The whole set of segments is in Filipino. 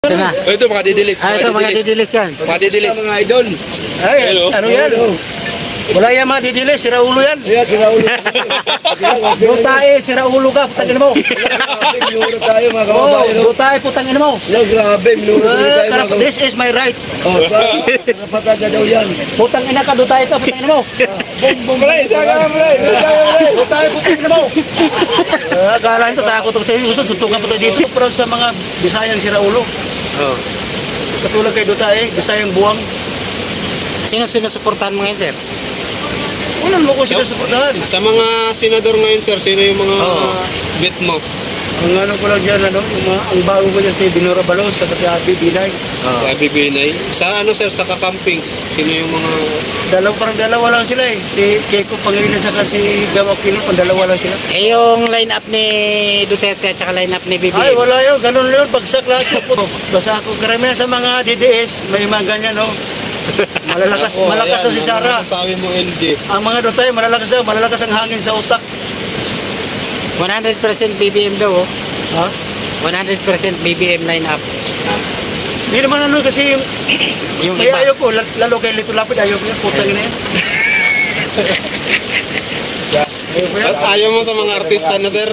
Ito na. Ito mga didilis. Ito mga didilis yan. Mga didilis. Mga idol. Ay, ano yan? Wala yan mga didilis, sira ulo yan. Ayan, sila ulo. Dotae, sira ulo ka, putangin mo. Minuro tayo mga Oh, kababayan. dotae, putangin mo. Yan, grabe, minuro tayo mga kababayan. This is my right. Oh, karapatan na daw yan. Putangin na ka, dotae ka, putangin mo. Dotae, putangin mo. Akala nito, takot ako sa iyo. Gusto, suntukan po tayo dito. Pero sa mga Bisayang sira ulo. Oh. Katulad kay dotae, Bisayang buwang. Sino sinusuportahan mo ngayon, sir? Walang mo ko sila suportahan. Sa mga senador ngayon, sir, sino yung mga bet mo? Ang ano ko lang dyan, ano, ang bago ko dyan si Binora Balos, saka si Abi Binay. Sa Bibinay. Sa ano, sir, sa kakamping, sino yung mga... Parang dalawa lang sila eh. Si Keiko Pangilinan saka si Gawakino, dalawa lang sila. Eh, yung line-up ni Duterte at saka line-up ni BBM. Ay, wala yun. Ganun yun. Bagsak lahat. Basta ako karamihan sa mga DDS, may mga ganyan, no? Malakas na si Sara. Sabi mo, LG. Ang mga dotay, malalakas ang hangin sa utak. 100% BBM daw, oh. Ha? 100% BBM line-up. Hindi naman ano kasi Yung may iba. ayaw ko, lalo kay Lito Lapid, ayaw ko yan. Putang ina yan. Ayaw ko yan. Ayaw mo sa mga artista na, sir?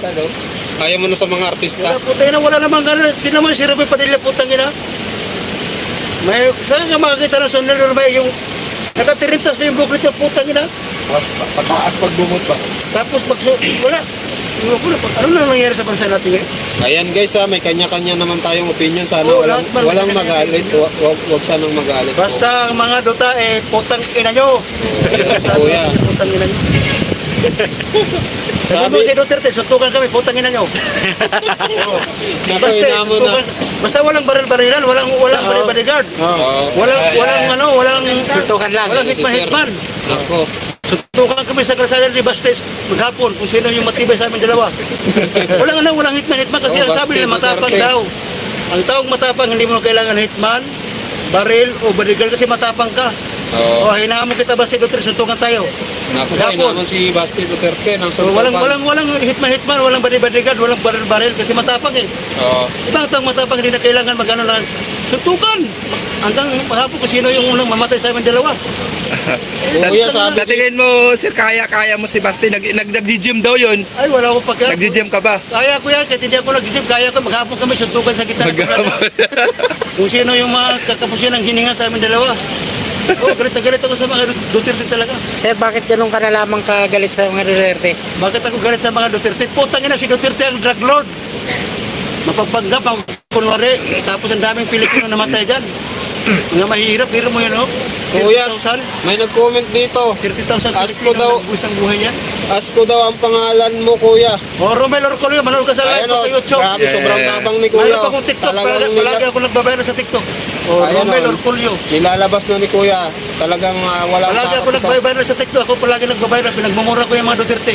Ayaw mo na sa mga artista? Wala, putang ina, wala namang gano'n. Hindi naman si Ruby Padilla, putang ina. May, saan ka makakita ng sonero may yung nakatirintas pa yung buklit ng putang ina. Pataas pagbungot ba? Tapos wala. Ano na nangyayari sa bansa natin ngayon? Ayan guys, may kanya-kanya naman tayong opinion. Sana Oo, walang magalit. Wag sanang magalit. Basta ang mga dota putang ina nyo. Kuya. Putang ina nyo. Sabi mo si Duterte, suntukan kami, putang ina nyo. Basta, Nakuinamo na. basta walang baril-barilan, walang bodyguard. Walang Suntukan lang. walang hitman. Ako. Suntukan kami sa kalsada ni Bastes maghapon kung sino yung matibay sa amin dalawa. Walang hitman kasi ang sabi nila matapang Duterte. daw. Ang taong matapang hindi mo kailangan hitman, baril o bodyguard kasi matapang ka. Oo. O hinahamo kita Bastes Duterte, suntukan tayo. Nakuha naman si Basti Duterte ng So, suntukan. walang hitman, walang bodyguard, walang baril kasi matapang eh. Oo. Ibang taong matapang hindi na kailangan magano lang suntukan. Hanggang mahapon kung sino yung unang mamatay sa amin dalawa. Kuya, sabi Sa tingin mo, sir, kaya mo si Basti? Nag-gym daw yun. Ay, wala akong pagkakita. Nag-gym ka ba? Kaya ko yan, kahit hindi ako nag-gym, kaya ko maghapon kami suntukan sa gitna. Kung sino yung mga kakapusin ng hininga sa amin dalawa. Oh, galit na galit ako sa mga Duterte talaga. Sir, bakit ganun ka na lamang kagalit sa mga Duterte? Bakit ako galit sa mga Duterte? Putang ina, si Duterte ang drug lord. Mapagpanggap, kunwari, tapos ang daming Pilipino namatay dyan. Mga mahihirap, hiro mo yun, no? Kuya, 30,000? may nag-comment dito. 30,000 Asko daw. Isang buhay niya. Asko daw ang pangalan mo, kuya. O, Romel Orcolio, manood ka sa live Ayan ko o, sa YouTube. grabe, sobrang tabang ni Kuya, kuya. Meron akong TikTok, Talagang palagi ako nagbabayad sa TikTok. O, Ayan, Romel o. Orcolio. nilalabas na ni kuya. Talagang walang Palagi ako takot ito. nagbabayad sa TikTok. Ako palagi nagbabayad. Pinagmamura ko yung mga Duterte.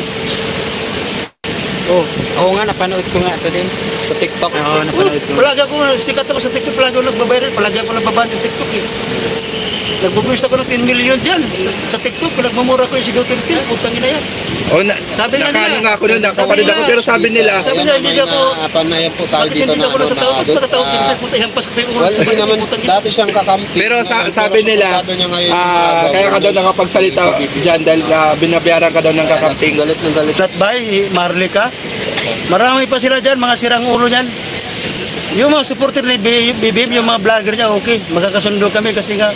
Oh, Oo nga, napanood ko nga ito din. Sa TikTok. Oo, napanood ko. palagi ako, sikat ako sa TikTok. Palagi ako nagbabayad. Palagi ako nagbabayad sa TikTok eh. Nagbubuwis ako ng 10 million dyan. Sa TikTok, pinagmamura ko yung si Duterte. Putang ina yan. Sabi nga nakano nila. nga ako doon, nakapanood ako, nila. pero sabi nila, Sabi nila, hindi ako. Panayan po tayo Bakit dito hindi na ako natatakot? Natatakot kita. Puta, hampas ko pa yung ulo. Well, hindi naman dati siyang kakampi. pero Ngayon, sabi pero nila, suportado niya ngayon yung kaya ka daw government. nakapagsalita dyan dahil binabayaran ka daw ng kakamping. Galit na galit. Flat by Marlica. Marami pa sila dyan, mga sirang ulo dyan. Yung mga supporter ni BBM, yung mga vlogger niya, okay. Magkakasundo kami kasi nga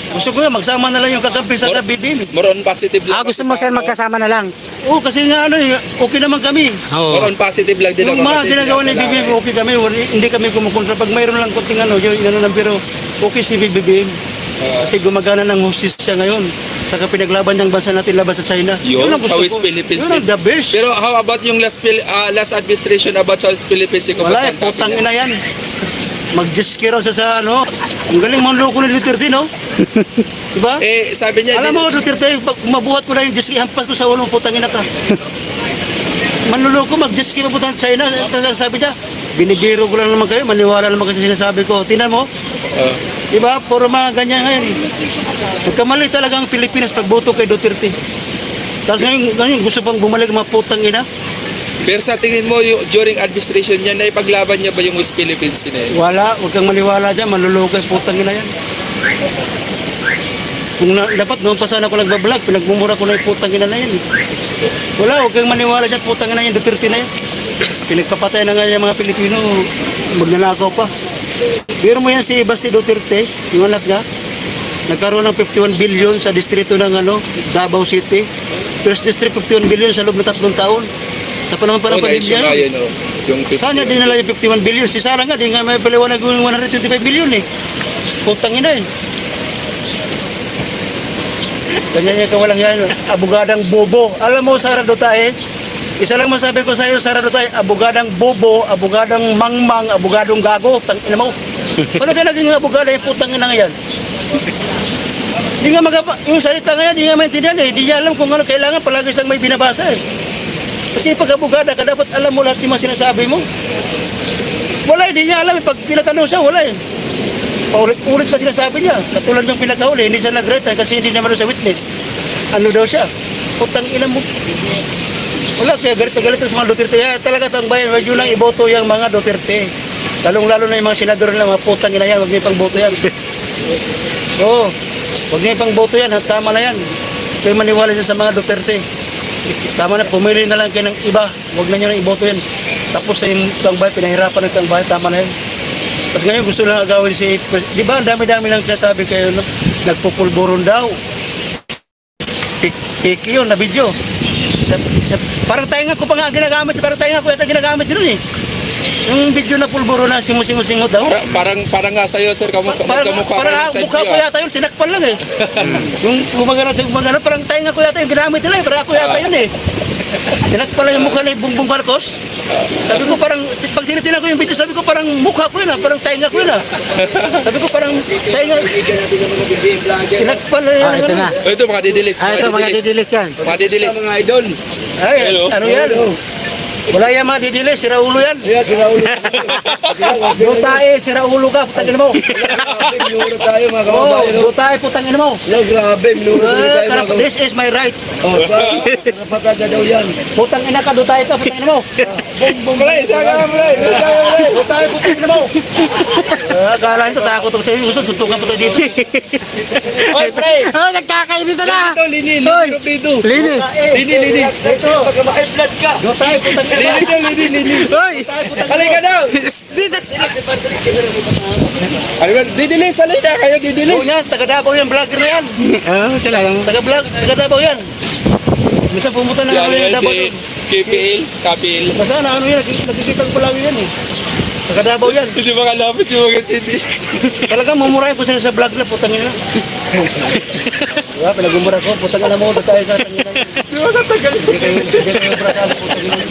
gusto ko nga magsama na lang yung kakampi sa BBM. More on positive lang. Gusto mo, sir, magkasama na lang? Oo, kasi nga ano, okay naman kami. Oo. More on positive lang din Yung mga ginagawa ni BBM, okay kami. Hindi kami kumukontra. Pag mayroon lang kunting ano, yung ano lang, pero okay si BBM. Kasi gumagana ng hustisya ngayon. Saka pinaglaban ng bansa natin laban sa China. Yun, ang gusto sa West ko. Philippines. Yun ang the best. Pero how about yung last administration about sa West Philippines? Wala, putang ina yan. Mag-jeski raw sa ano. Ang galing mga loko ni Duterte, no? Diba? Eh, sabi niya, Alam mo, Duterte, pag mabuhat ko na yung jeski, hampas ko sa ulong putang ina ka. Manluloko, mag-jeski mo putang China. Sabi niya, binibiro ko lang naman kayo, maniwala naman kasi sinasabi ko. Tingnan mo, diba? Puro mga ganyan ngayon. Nagkamali talaga ang Pilipinas pagboto kay Duterte. Tapos ngayon gusto pang bumalik mga putang ina. Pero sa tingin mo, during administration niya, naipaglaban niya ba yung West Philippines na yun? Wala, huwag kang maniwala dyan, manlulukay, putang ina yan. Dapat noon pa sana ako nagbablog, pinagmumura ko na yung putang ina na yan. Wala, huwag kang maniwala dyan, putang ina yan, Duterte na yan. Pinagpapatay na nga yung mga Pilipino, magnanakaw pa. Biro mo yan si Basti Duterte, yung anak niya, nagkaroon ng 51 billion sa distrito ng Davao City. First district, 51 billion sa loob ng 3 taon. Sa panahon pa ng pandemya. Yung Saan niya dinala yung 51 billion? Si Sara nga, di nga may paliwanag yung 125 billion eh. Putang ina eh. Ganyan yung kawalang yan, abogadang bobo. Alam mo, Sara Duterte, isa lang masabi ko sa iyo, Sara Duterte, abogadang bobo, abogadang mangmang, abogadong gago. Tangina mo. Paano ka naging abogada yung putang ina yan? Di nga yung salita nga yan, di nga maintindihan eh. Di niya alam kung ano kailangan, palagi siyang may binabasa eh. Kasi pag abogada ka, dapat alam mo lahat yung mga sinasabi mo. Wala, hindi niya alam. Pag tinatanong siya, wala eh. Paulit-ulit na sinasabi niya. Katulad ng pinagkahuli, hindi siya nag-retire kasi hindi naman sa witness. Ano daw siya? Putang ina mo. Wala, kaya galit na galit sa mga Duterte. Kaya talaga itong bayan, wag nyo lang iboto yung mga Duterte. Lalong-lalo na yung mga senador na mga putang ina yan, wag nyo ipang boto yan. Oo, wag nyo ipang boto yan, tama na yan. Kayo maniwala siya sa mga Duterte. Tama na, pumili na lang kayo ng iba. Huwag na nyo nang iboto yan. Tapos sa yung Tangbayan, pinahirapan ng Tangbayan, tama na yan. At ngayon gusto lang agawin si... Di ba, ang dami-dami lang sinasabi kayo, no? Nagpupulburon daw. Piki yun, na video. Parang tayo nga ko pa nga ginagamit, parang tayo nga ko yata ginagamit din eh. Yung video na pulburo na singot-singot daw. Parang nga sa'yo, sir, kamukha Parang mukha ko yata yun, tinakpan lang eh. Yung gumagano sa gumagano, parang tayo nga ko yata yung ginamit nila eh, parang ako yata yun eh. Tinakpan lang yung mukha ni Bongbong Marcos. Sabi ko parang, pag tinitingnan ko yung video, sabi ko parang mukha ko yun ah, parang tayo nga ko yun ah. Sabi ko parang tayo nga. Tinakpan lang yan. Ito na. Ito, mga didilis. Ito, mga didilis yan. Mga didilis. Mga idol. Ay, ano yan? Wala yan mga didilis, sira ulo yan. Yeah, sila ulit. Dutae, sira ulo ka, putangin mo. Minuro tayo mga Oh, kababayan. dutae, putangin mo. Yeah, grabe, minuro tayo mga kababayan. This is my right. Oh, napataga daw yan. Putang ina ka, dutae ka, putangin mo. Pre, saka pre, pre. Dutae, putangin mo. Akala nito, takot ako sa'yo. Gusto, suntukan po tayo dito. Oy, pre. Oh, nagkakainito na. Ito, lini, Hoy. dito. Lini. Lini. Ito, Magka-high blood ka. dutae, putangin mo. Lini. Hoy. Halika daw. Didilis, halika kayo, Oh, didilis. yan, taga Davao yan, vlogger na yan. Oh, sila lang. Taga Davao yan. Minsan pumunta na kami ng Davao. Si KPL. Basta na ano yan, nakikita ko pala yan eh. Taga Davao yan. Hindi ba kalapit yung mga didilis? Talagang mamurahin ko sila sa vlog na, putangin na. Diba, pinagumura ko, putangin na mo, dutae ka, tangin na. Di ba tatagal? Hindi kayo ubra sa akin, putangin na.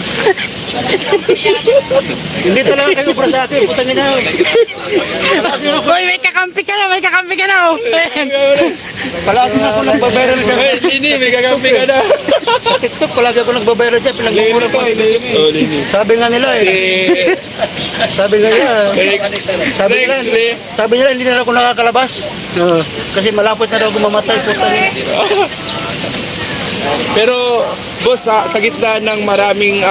Hindi talaga kayo ubra sa akin, putangin na. Hoy, may kakampi ka na, oh. Ayan. Palagi nga ako nagbabayral dyan. Hey, Lini, may kakampi ka na. Sa TikTok, palagi ako nagbabayral dyan, pinagmumura ko. Oh, Lini. Sabi nga nila eh. Sabi nga nila. Sabi nila, hindi na ako nakakalabas. Kasi malapit na daw ako mamatay, putangin. Pero boss, sa gitna ng maraming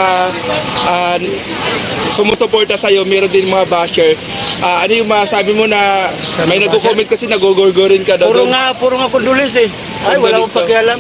sumusuporta sa'yo, meron din mga basher. Ano yung masabi mo na may nagko-comment kasi nagogorgorin ka daw? Puro nga condolence eh. Ay, wala akong pakialam.